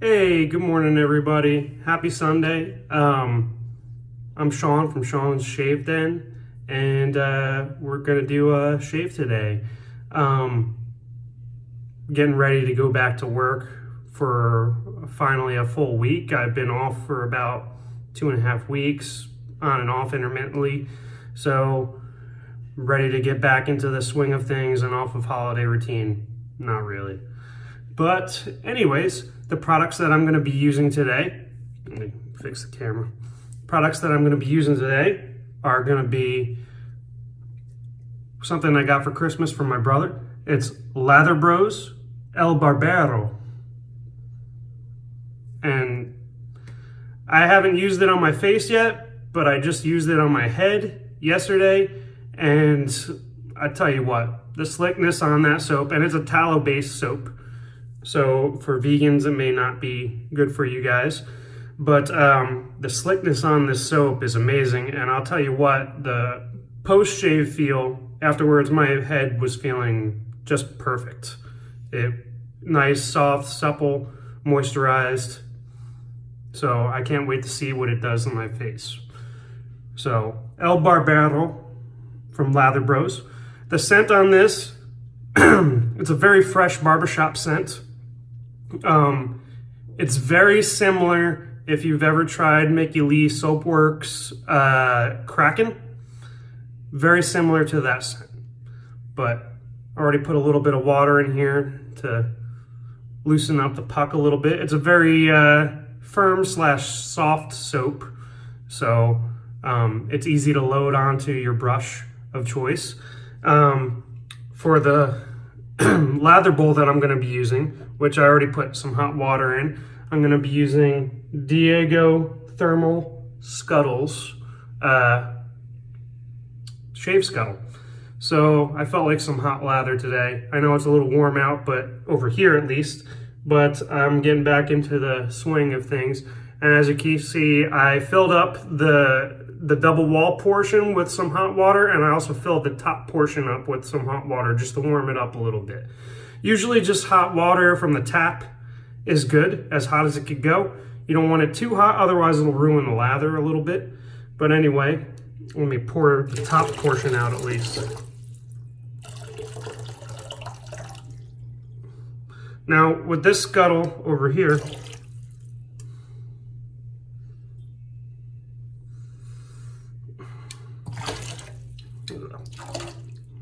Hey, good morning, everybody. Happy Sunday. I'm Sean from Sean's Shave Den, and we're gonna do a shave today. Getting ready to go back to work for finally a full week. I've been off for about 2.5 weeks, on and off intermittently, so I'm ready to get back into the swing of things and off of holiday routine. Not really. But anyways, the products that I'm going to be using today, let me fix the camera. Products that I'm going to be using today are going to be something I got for Christmas from my brother. It's Lather Bros El Barbero. And I haven't used it on my face yet, but I just used it on my head yesterday. And I tell you what, the slickness on that soap, and it's a tallow-based soap. So for vegans, it may not be good for you guys, but the slickness on this soap is amazing. And I'll tell you what, the post-shave feel afterwards, my head was feeling just perfect. Nice, soft, supple, moisturized. So I can't wait to see what it does on my face. So El Barbero from Lather Bros. The scent on this, it's a very fresh barbershop scent. It's very similar if you've ever tried Mickey Lee Soapworks Kraken. Very similar to that scent. But I already put a little bit of water in here to loosen up the puck a little bit. It's a very firm / soft soap. So it's easy to load onto your brush of choice. For the lather bowl that I'm going to be using, which I already put some hot water in, I'm going to be using Diego Thermal Scuttle's Shave Scuttle. So I felt like some hot lather today. I know it's a little warm out, but over here at least, but I'm getting back into the swing of things. And as you can see, I filled up the double wall portion with some hot water, and I also filled the top portion up with some hot water just to warm it up a little bit. Usually just hot water from the tap is good, as hot as it could go. You don't want it too hot, otherwise it'll ruin the lather a little bit. But anyway, let me pour the top portion out at least. Now with this scuttle over here,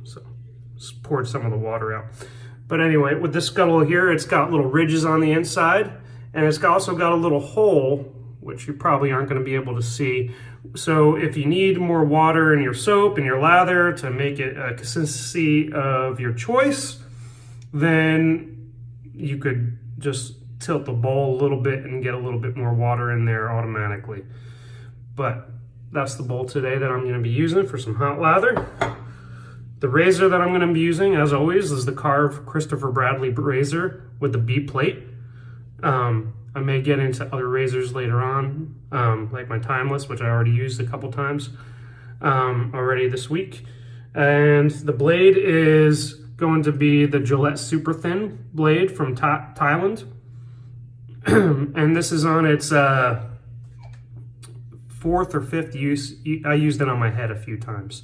so just poured some of the water out. But anyway, with this scuttle here, it's got little ridges on the inside, and it's also got a little hole, which you probably aren't going to be able to see. So if you need more water in your soap and your lather to make it a consistency of your choice, then you could just tilt the bowl a little bit and get a little bit more water in there automatically. But that's the bowl today that I'm going to be using for some hot lather. The razor that I'm going to be using, as always, is the KARVE Christopher Bradley razor with the B plate. I may get into other razors later on, like my Timeless, which I already used a couple times already this week. And the blade is going to be the Gillette super thin blade from Thailand. And this is on its 4th or 5th use. I used it on my head a few times.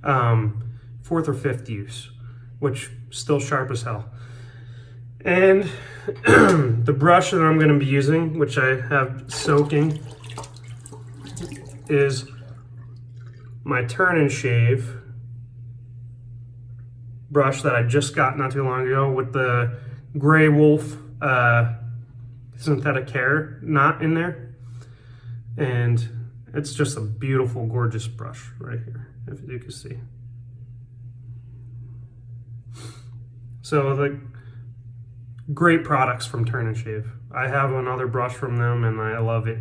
4th or 5th use, which still sharp as hell. And the brush that I'm going to be using, which I have soaking, is my Turn and Shave brush that I just got not too long ago with the Grey Wolf synthetic hair knot in there. And it's just a beautiful, gorgeous brush right here, if you can see. So the great products from Turn and Shave. I have another brush from them and I love it.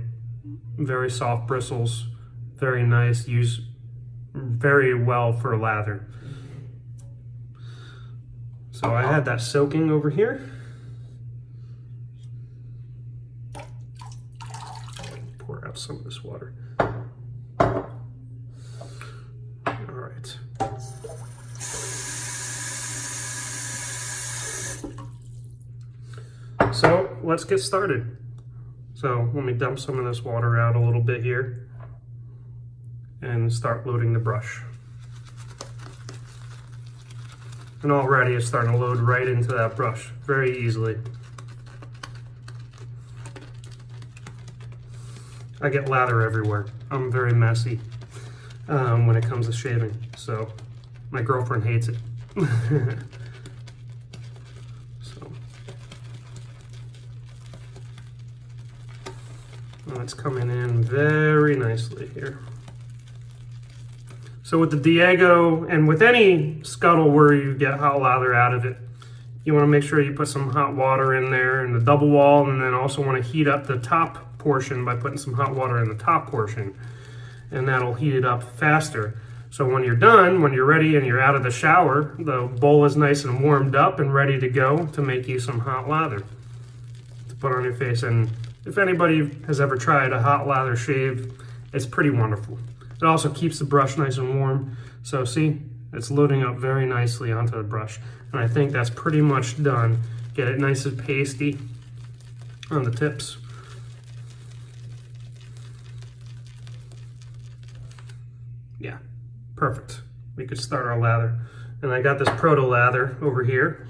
Very soft bristles, very nice, use very well for lather. So I had that soaking over here. Pour out some of this water. All right. So let's get started. So let me dump some of this water out a little bit here and start loading the brush. And already it's starting to load right into that brush very easily. I get lather everywhere. I'm very messy when it comes to shaving, so my girlfriend hates it. So well, it's coming in very nicely here. So with the Diego and with any scuttle where you get hot lather out of it, you want to make sure you put some hot water in there in the double wall, and then also want to heat up the top portion by putting some hot water in the top portion, and that'll heat it up faster. So when you're done, when you're ready and you're out of the shower, the bowl is nice and warmed up and ready to go to make you some hot lather to put on your face. And if anybody has ever tried a hot lather shave, it's pretty wonderful. It also keeps the brush nice and warm. So see, it's loading up very nicely onto the brush. And I think that's pretty much done. Get it nice and pasty on the tips. Yeah, perfect. We could start our lather. And I got this proto lather over here.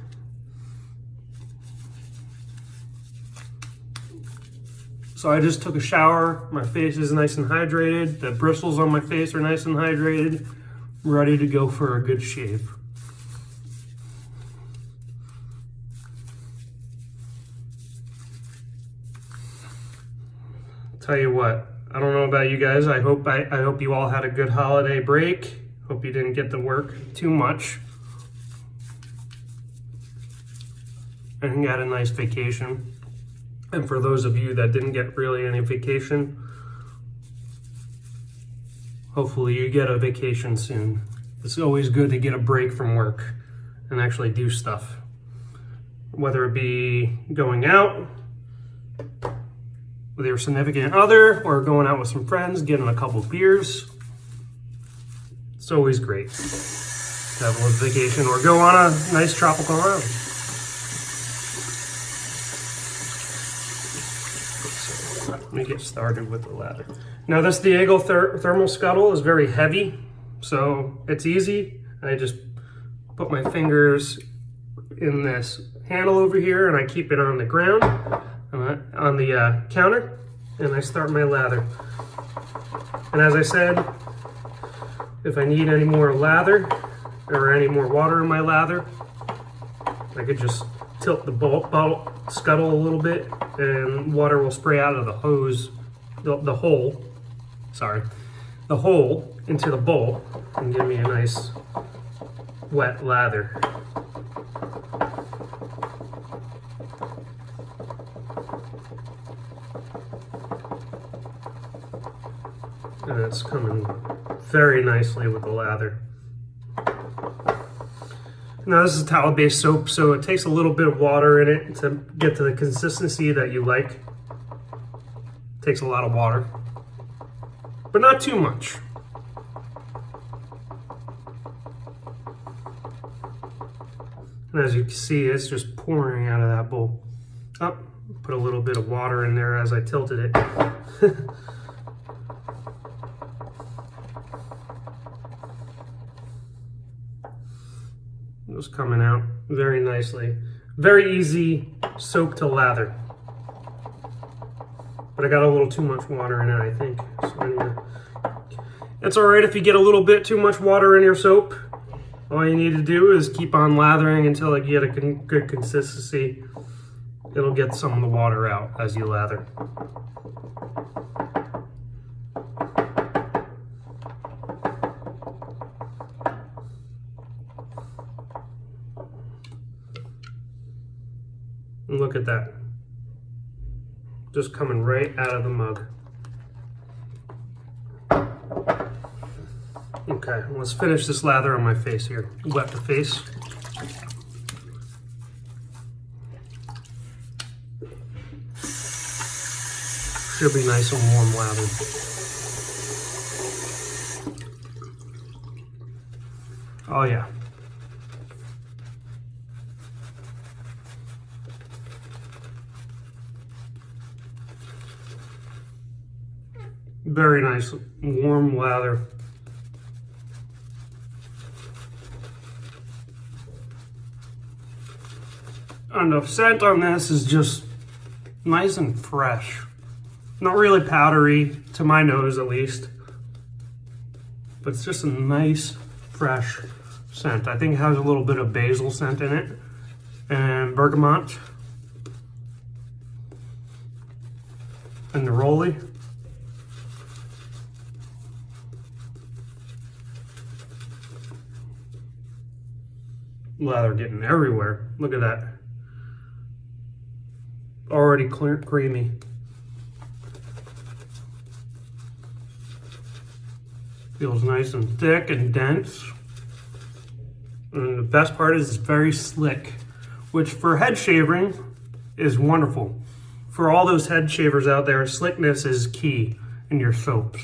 So I just took a shower. My face is nice and hydrated. The bristles on my face are nice and hydrated. Ready to go for a good shave. Tell you what, I don't know about you guys. I hope you all had a good holiday break. Hope you didn't get to work too much. And got a nice vacation. And for those of you that didn't get really any vacation, hopefully you get a vacation soon. It's always good to get a break from work and actually do stuff. Whether it be going out with your significant other or going out with some friends, getting a couple beers. It's always great to have a little vacation or go on a nice tropical island. So let me get started with the lather. Now this Diego thermal scuttle is very heavy, so it's easy. I just put my fingers in this handle over here and I keep it on the ground, on the counter, and I start my lather. And as I said, if I need any more lather or any more water in my lather, I could just tilt the scuttle a little bit and water will spray out of the hose, the hole into the bowl and give me a nice wet lather. And it's coming very nicely with the lather. Now this is towel-based soap, so it takes a little bit of water in it to get to the consistency that you like. It takes a lot of water, but not too much. And as you can see, it's just pouring out of that bowl. Oh, put a little bit of water in there as I tilted it. Just coming out very nicely. Very easy soap to lather. But I got a little too much water in it, I think. So anyway, it's all right if you get a little bit too much water in your soap. All you need to do is keep on lathering until you get a good consistency. It'll get some of the water out as you lather. And look at that. Just coming right out of the mug. Okay, let's finish this lather on my face here. Wet the face. Should be nice and warm lathered. Oh yeah. Very nice, warm lather. And the scent on this is just nice and fresh. Not really powdery, to my nose at least. But it's just a nice, fresh scent. I think it has a little bit of basil scent in it. And bergamot. And neroli. Lather getting everywhere. Look at that. Already clear, creamy. Feels nice and thick and dense. And the best part is it's very slick, which for head shaving is wonderful. For all those head shavers out there, slickness is key in your soaps.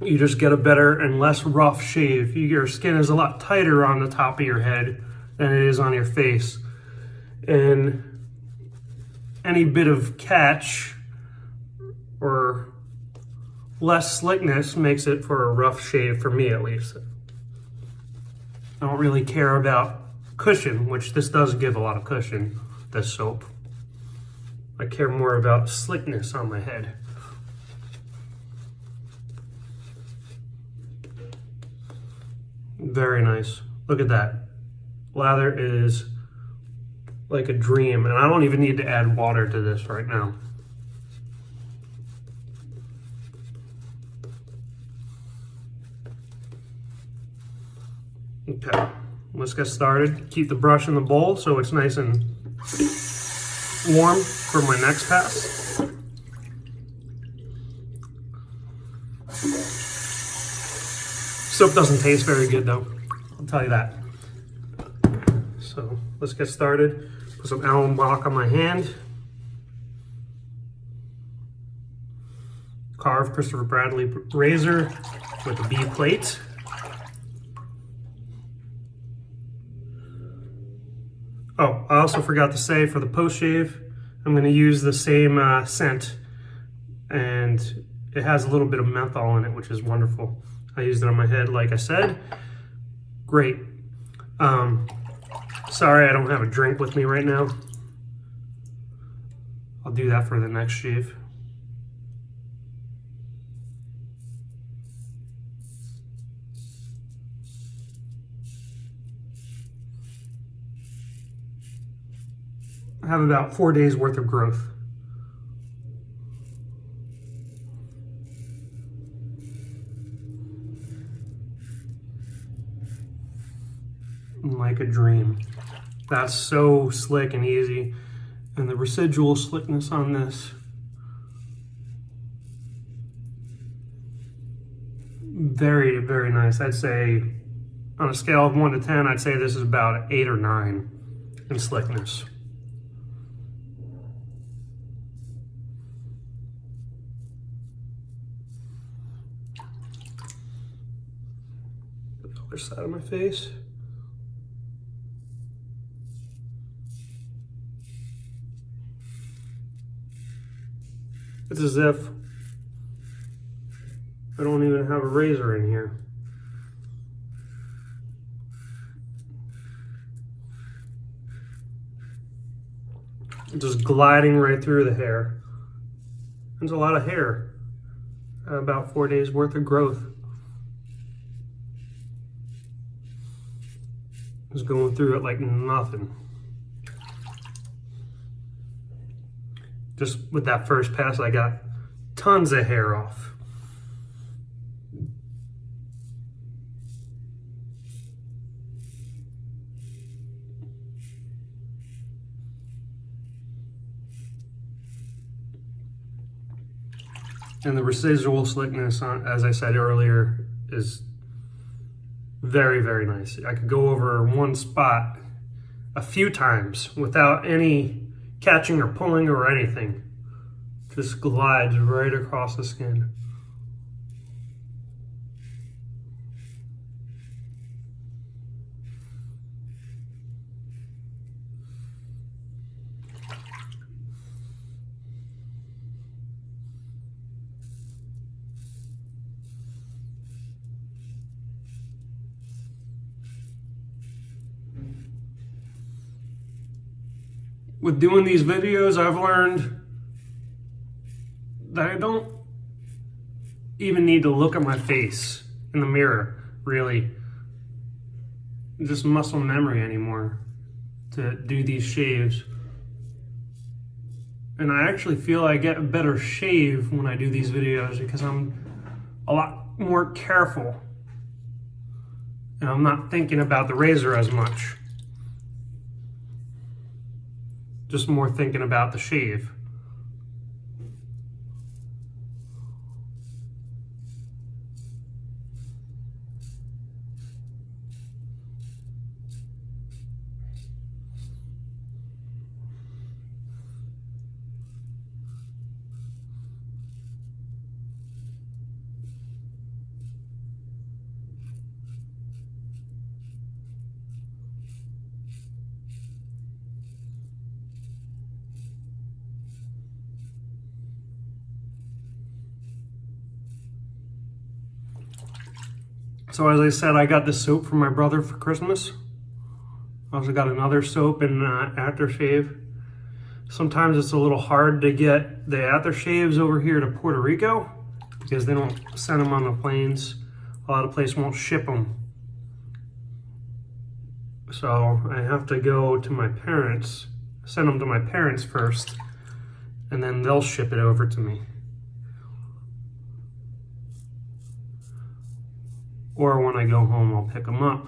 You just get a better and less rough shave. Your skin is a lot tighter on the top of your head than it is on your face. And any bit of catch or less slickness makes it for a rough shave, for me at least. I don't really care about cushion, which this does give a lot of cushion, this soap. I care more about slickness on my head. Very nice. Look at that. Lather is like a dream, and I don't even need to add water to this right now. Okay, let's get started. Keep the brush in the bowl so it's nice and warm for my next pass. Soap doesn't taste very good though, I'll tell you that. So let's get started. Put some alum block on my hand. KARVE Christopher Bradley razor with a B plate. Oh, I also forgot to say, for the post shave, I'm going to use the same scent, and it has a little bit of menthol in it, which is wonderful. I used it on my head, like I said. Great. Sorry I don't have a drink with me right now. I'll do that for the next shave. I have about 4 days worth of growth. Like a dream. That's so slick and easy. And the residual slickness on this. Very, very nice. I'd say on a scale of 1 to 10, I'd say this is about an 8 or 9 in slickness. The other side of my face. It's as if I don't even have a razor in here. Just gliding right through the hair. There's a lot of hair. About 4 days worth of growth. Just going through it like nothing. Just with that first pass, I got tons of hair off. And the residual slickness, as I said earlier, is very, very nice. I could go over one spot a few times without any catching or pulling or anything. Just glides right across the skin. with doing these videos, I've learned that I don't even need to look at my face in the mirror, really. Just muscle memory anymore to do these shaves. And I actually feel I get a better shave when I do these videos because I'm a lot more careful. And I'm not thinking about the razor as much. Just more thinking about the shave. So as I said, I got this soap from my brother for Christmas. I also got another soap and aftershave. Sometimes it's a little hard to get the aftershaves over here to Puerto Rico because they don't send them on the planes. A lot of places won't ship them. So I have to go to my parents, send them to my parents first, and then they'll ship it over to me. Or when I go home, I'll pick them up.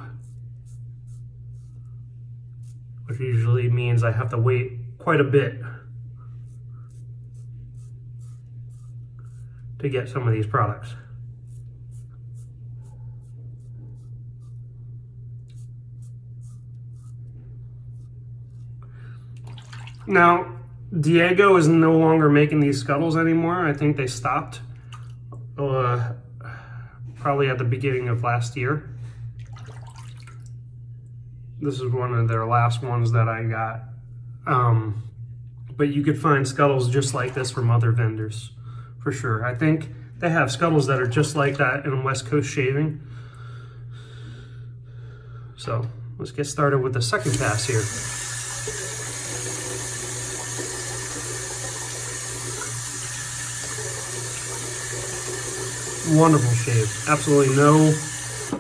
Which usually means I have to wait quite a bit to get some of these products. Now, Diego is no longer making these Scuttles anymore. I think they stopped. Probably at the beginning of last year. This is one of their last ones that I got. But you could find Scuttles just like this from other vendors, for sure. I think they have Scuttles that are just like that in West Coast Shaving. So let's get started with the second pass here. Wonderful shave. Absolutely no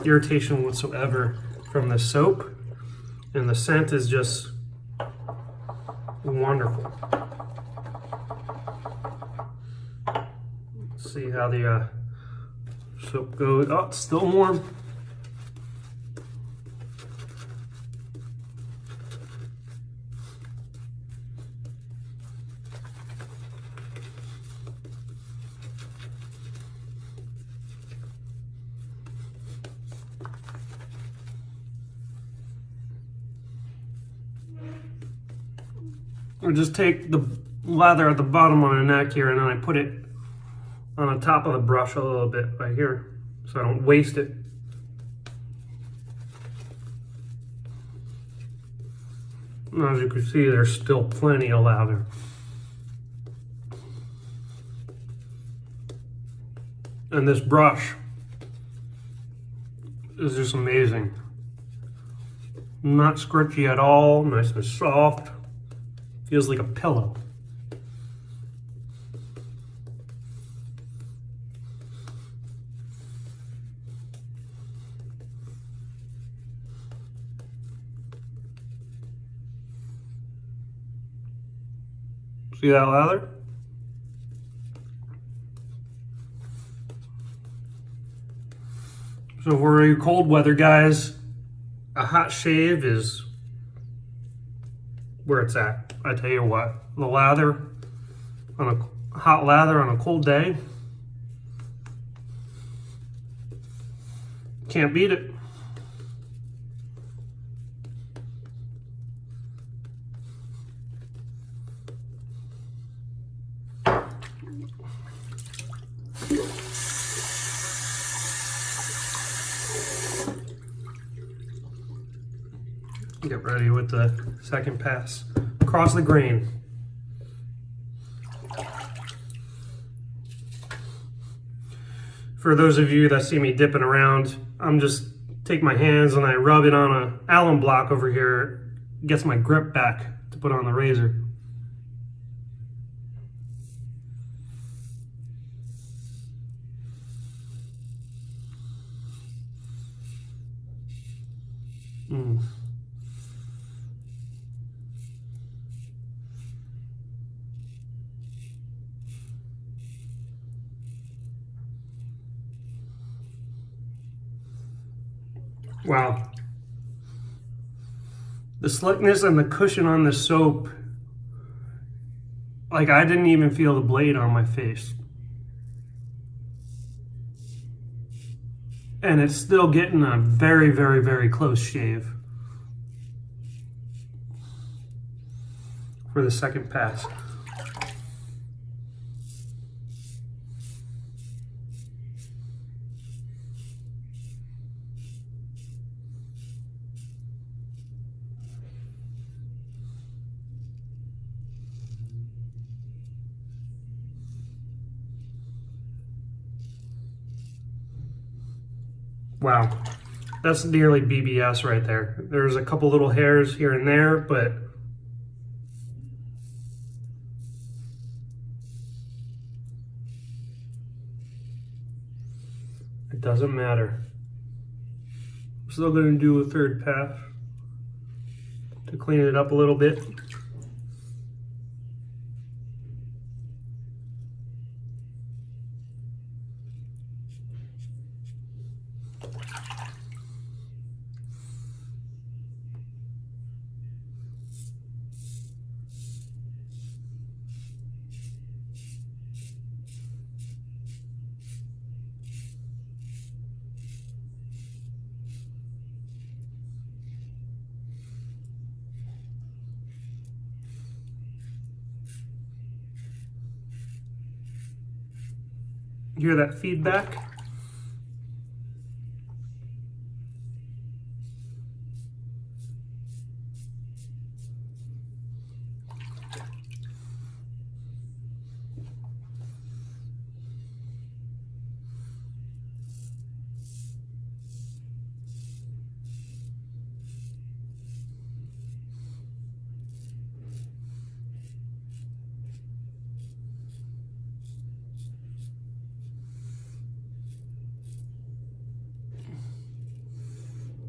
irritation whatsoever from the soap. And the scent is just wonderful. Let's see how the soap goes. Oh, it's still warm. I just take the lather at the bottom on the neck here and then I put it on the top of the brush a little bit right here so I don't waste it. And as you can see, there's still plenty of lather. And this brush is just amazing. Not scratchy at all, nice and soft. Feels like a pillow. See that lather? So for you cold weather guys, a hot shave is where it's at. I tell you what, the lather on a hot lather on a cold day, can't beat it. Get ready with the second pass. Across the grain. For those of you that see me dipping around, I'm just take my hands and I rub it on a alum block over here. Gets my grip back to put on the razor. Wow. The slickness and the cushion on the soap, like I didn't even feel the blade on my face. And it's still getting a very, very, very close shave for the second pass. Wow, that's nearly BBS right there. There's a couple little hairs here and there, but it doesn't matter. I'm still going to do a third pass to clean it up a little bit. You hear that feedback?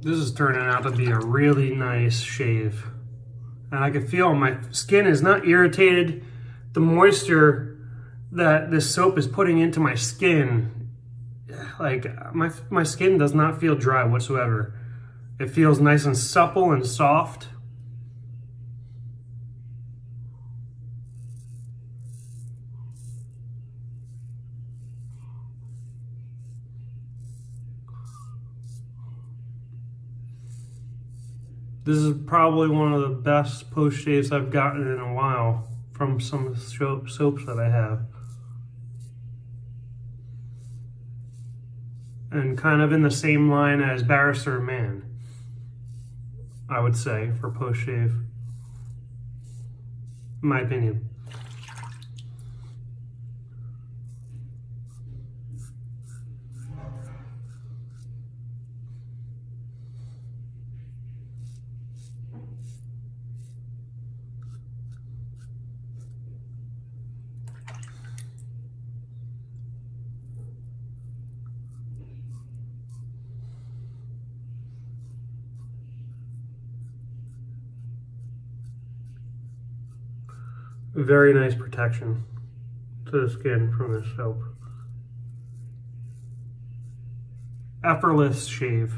This is turning out to be a really nice shave. And I can feel my skin is not irritated. The moisture that this soap is putting into my skin, like my skin does not feel dry whatsoever. It feels nice and supple and soft. This is probably one of the best post shaves I've gotten in a while from some of the soaps that I have. And kind of in the same line as Barrister Man, I would say, for post shave, in my opinion. Very nice protection to the skin from this soap. Effortless shave.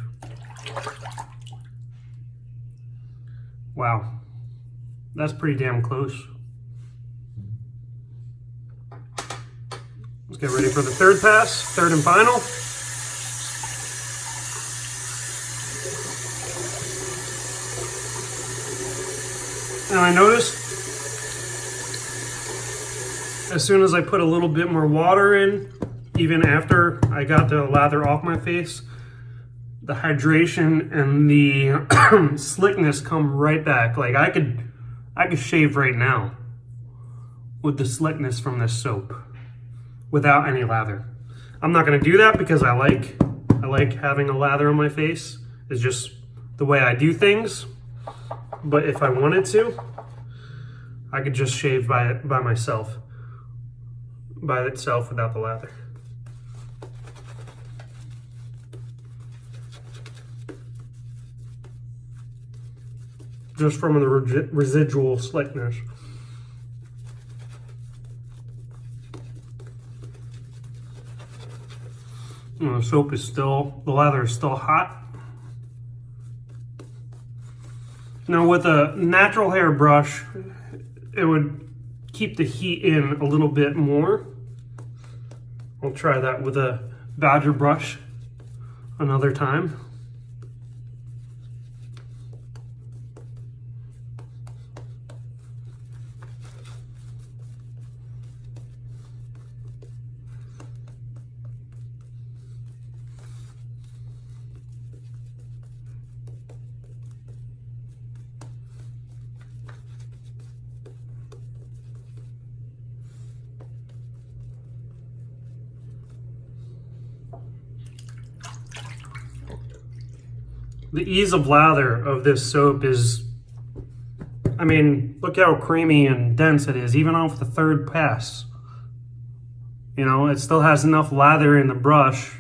Wow, that's pretty damn close. Let's get ready for the third pass, third and final. And I noticed as soon as I put a little bit more water in, even after I got the lather off my face, the hydration and the slickness come right back. Like I could shave right now with the slickness from this soap without any lather. I'm not gonna do that because I like having a lather on my face. It's just the way I do things. But if I wanted to, I could just shave by itself without the lather. Just from the residual slickness. And the lather is still hot. Now with a natural hair brush, it would keep the heat in a little bit more. I'll try that with a Badger brush another time. The ease of lather of this soap is, I mean, look how creamy and dense it is, even off the third pass. You know, it still has enough lather in the brush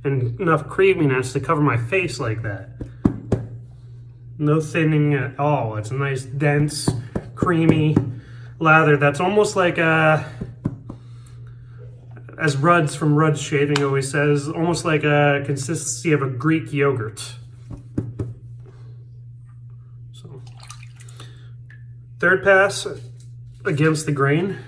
and enough creaminess to cover my face like that. No thinning at all. It's a nice, dense, creamy lather that's almost like a, as Rudd's from Rudd's Shaving always says, almost like a consistency of a Greek yogurt. So, third pass against the grain.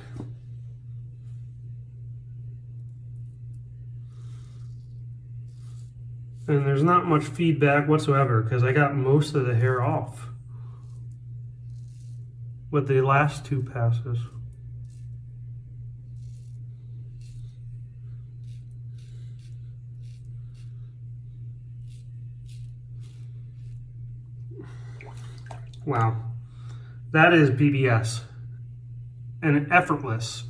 And there's not much feedback whatsoever because I got most of the hair off with the last two passes. Wow, that is BBS and effortless.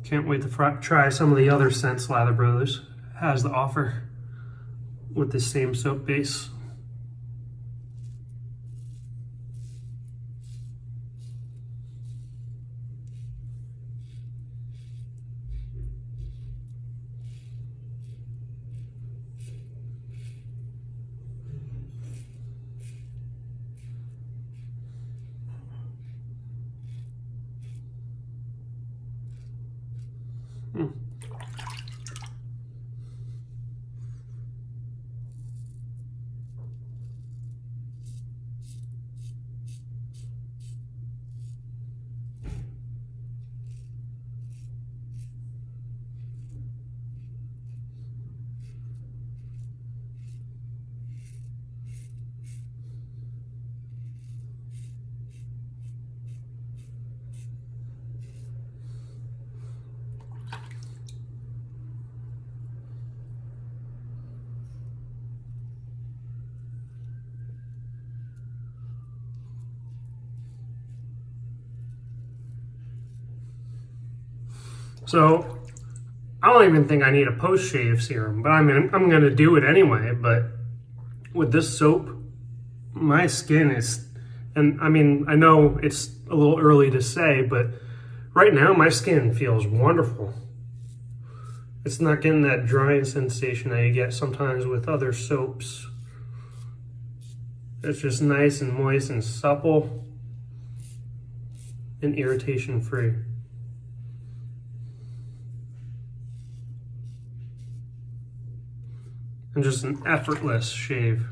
Can't wait to try some of the other scents Lather Brothers has to offer with this same soap base. So I don't even think I need a post-shave serum, but I mean, I'm gonna do it anyway. But with this soap, my skin is, and I mean, I know it's a little early to say, but right now my skin feels wonderful. It's not getting that drying sensation that you get sometimes with other soaps. It's just nice and moist and supple and irritation free. And just an effortless shave.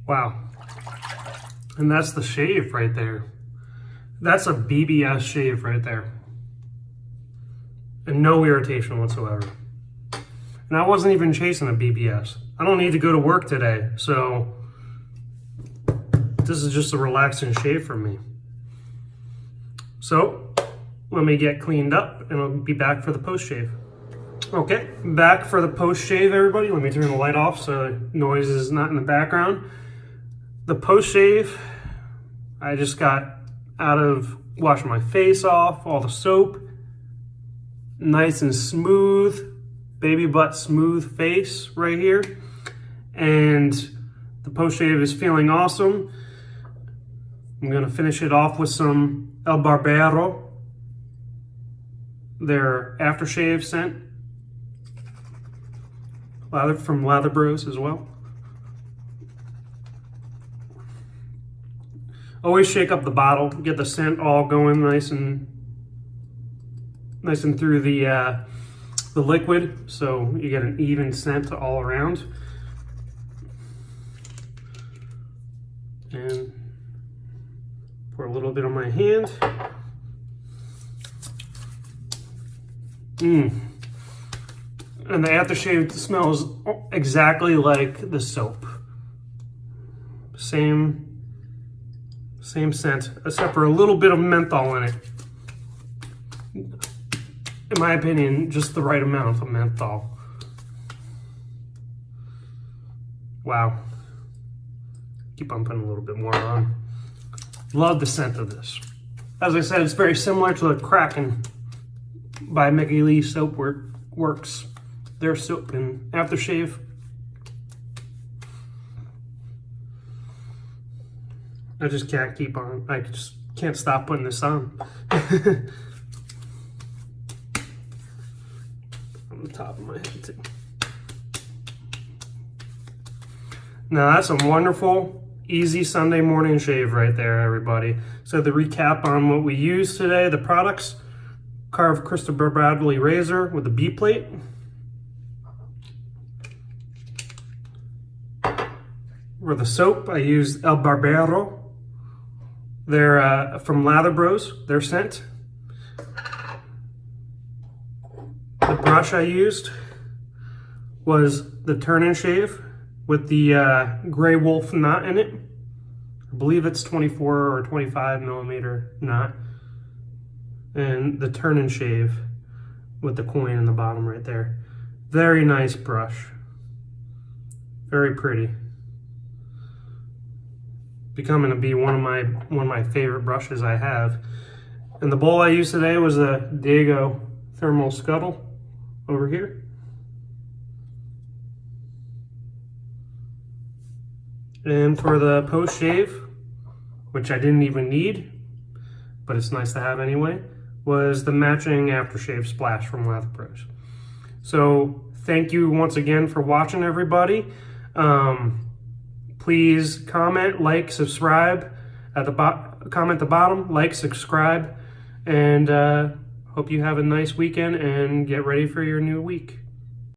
Wow. And that's the shave right there. That's a BBS shave right there. And no irritation whatsoever. And I wasn't even chasing a BBS. I don't need to go to work today, so this is just a relaxing shave for me. So let me get cleaned up and I'll be back for the post shave. Okay, back for the post shave, everybody. Let me turn the light off so noise is not in the background. The post shave, I just got out of washing my face off, all the soap, nice and smooth, baby butt smooth face right here. And the post shave is feeling awesome. I'm gonna finish it off with some El Barbero, their aftershave scent, from Lather Bros as well. Always shake up the bottle, get the scent all going nice and through the liquid, so you get an even scent all around. And pour a little bit on my hand. And the aftershave smells exactly like the soap. Same scent, except for a little bit of menthol in it. In my opinion, just the right amount of menthol. Wow. Keep on putting a little bit more on. Love the scent of this. As I said, it's very similar to the Kraken by Mickey Lee Soap Works. Their soap and aftershave. I just can't keep on. I just can't stop putting this on. On the top of my head too. Now that's a wonderful, easy Sunday morning shave right there, everybody. So the recap on what we used today, the products: KARVE Christopher Bradley razor with a B plate. For the soap, I used El Barbero. They're from Lather Bros, their scent. The brush I used was the turn and shave with the gray wolf knot in it. I believe it's 24 or 25 millimeter knot. And the turn and shave with the coin in the bottom right there. Very nice brush. Very pretty. Becoming to be one of my favorite brushes I have. And the bowl I used today was a Diego Thermal Scuttle over here. And for the post shave, which I didn't even need, but it's nice to have anyway, was the matching aftershave splash from Lather Bros. So thank you once again for watching, everybody. Please comment, like, subscribe at the comment at the bottom, like, subscribe, and hope you have a nice weekend and get ready for your new week.